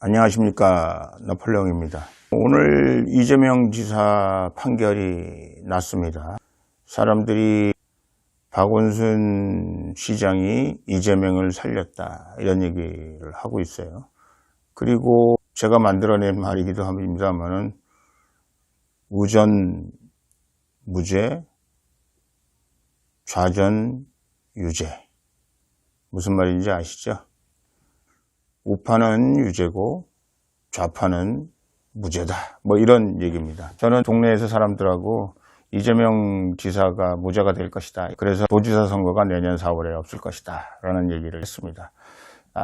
안녕하십니까, 나폴레옹입니다. 오늘 이재명 지사 판결이 났습니다. 사람들이 박원순 시장이 이재명을 살렸다 이런 얘기를 하고 있어요. 그리고 제가 만들어낸 말이기도 합니다만은 우전 무죄, 좌전 유죄. 무슨 말인지 아시죠? 우파는 유죄고 좌파는 무죄다, 뭐 이런 얘기입니다. 저는 동네에서 사람들하고 이재명 지사가 무죄가 될 것이다, 그래서 도지사 선거가 내년 4월에 없을 것이다 라는 얘기를 했습니다.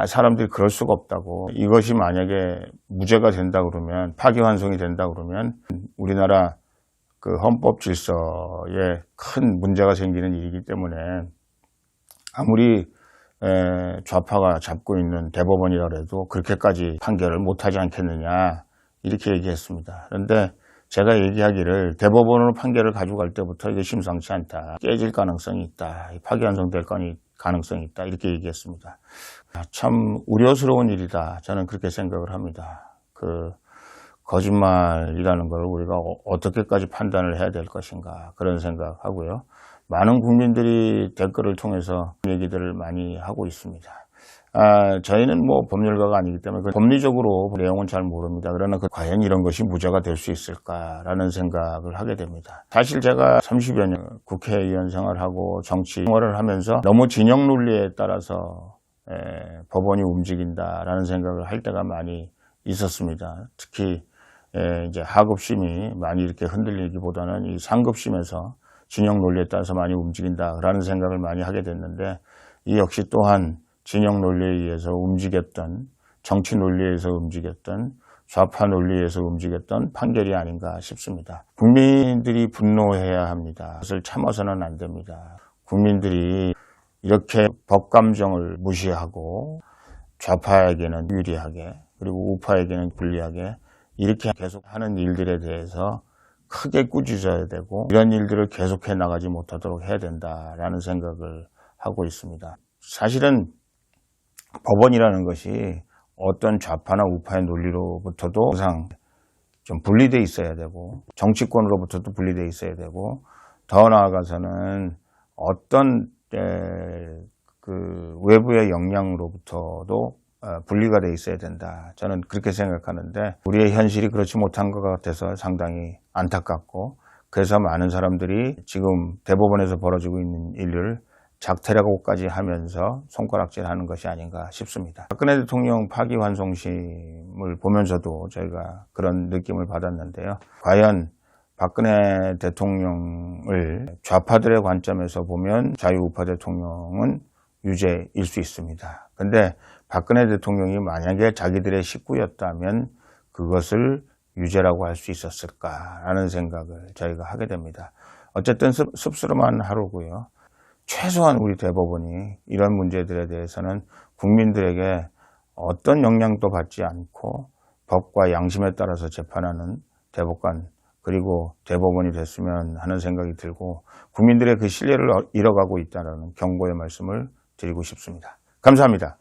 사람들이 그럴 수가 없다고, 이것이 만약에 무죄가 된다 그러면, 파기환송이 된다 그러면 우리나라 그 헌법 질서에 큰 문제가 생기는 일이기 때문에 아무리 좌파가 잡고 있는 대법원이라 해도 그렇게까지 판결을 못하지 않겠느냐 이렇게 얘기했습니다. 그런데 제가 얘기하기를 대법원으로 판결을 가져갈 때부터 이게 심상치 않다, 깨질 가능성이 있다, 파기환송될 가능성이 있다 이렇게 얘기했습니다. 참 우려스러운 일이다, 저는 그렇게 생각을 합니다. 그 거짓말이라는 걸 우리가 어떻게까지 판단을 해야 될 것인가, 그런 생각하고요. 많은 국민들이 댓글을 통해서 얘기들을 많이 하고 있습니다. 저희는 뭐 법률가가 아니기 때문에 법리적으로 내용은 잘 모릅니다. 그러나 과연 이런 것이 무죄가 될 수 있을까라는 생각을 하게 됩니다. 사실 제가 30여 년 국회의원 생활하고 정치 생활을 하면서 너무 진영 논리에 따라서 법원이 움직인다라는 생각을 할 때가 많이 있었습니다. 특히 이제 하급심이 많이 이렇게 흔들리기보다는 이 상급심에서 진영 논리에 따라서 많이 움직인다라는 생각을 많이 하게 됐는데, 이 역시 또한 진영 논리에 의해서 움직였던, 정치 논리에서 움직였던, 좌파 논리에서 움직였던 판결이 아닌가 싶습니다. 국민들이 분노해야 합니다. 그것을 참아서는 안 됩니다. 국민들이 이렇게 법감정을 무시하고 좌파에게는 유리하게 그리고 우파에게는 불리하게 이렇게 계속 하는 일들에 대해서 크게 꾸짖어야 되고, 이런 일들을 계속해 나가지 못하도록 해야 된다라는 생각을 하고 있습니다. 사실은 법원이라는 것이 어떤 좌파나 우파의 논리로부터도 항상 좀 분리되어 있어야 되고, 정치권으로부터도 분리되어 있어야 되고, 더 나아가서는 어떤 그 외부의 영향으로부터도 분리가 돼 있어야 된다, 저는 그렇게 생각하는데, 우리의 현실이 그렇지 못한 것 같아서 상당히 안타깝고, 그래서 많은 사람들이 지금 대법원에서 벌어지고 있는 일을 작태라고까지 하면서 손가락질하는 것이 아닌가 싶습니다. 박근혜 대통령 파기환송심을 보면서도 저희가 그런 느낌을 받았는데요. 과연 박근혜 대통령을 좌파들의 관점에서 보면 자유우파 대통령은 유죄일 수 있습니다. 근데 박근혜 대통령이 만약에 자기들의 식구였다면 그것을 유죄라고 할 수 있었을까라는 생각을 저희가 하게 됩니다. 어쨌든 씁쓸한 하루고요. 최소한 우리 대법원이 이런 문제들에 대해서는 국민들에게 어떤 영향도 받지 않고 법과 양심에 따라서 재판하는 대법관, 그리고 대법원이 됐으면 하는 생각이 들고, 국민들의 그 신뢰를 잃어가고 있다는 경고의 말씀을 드리고 싶습니다. 감사합니다.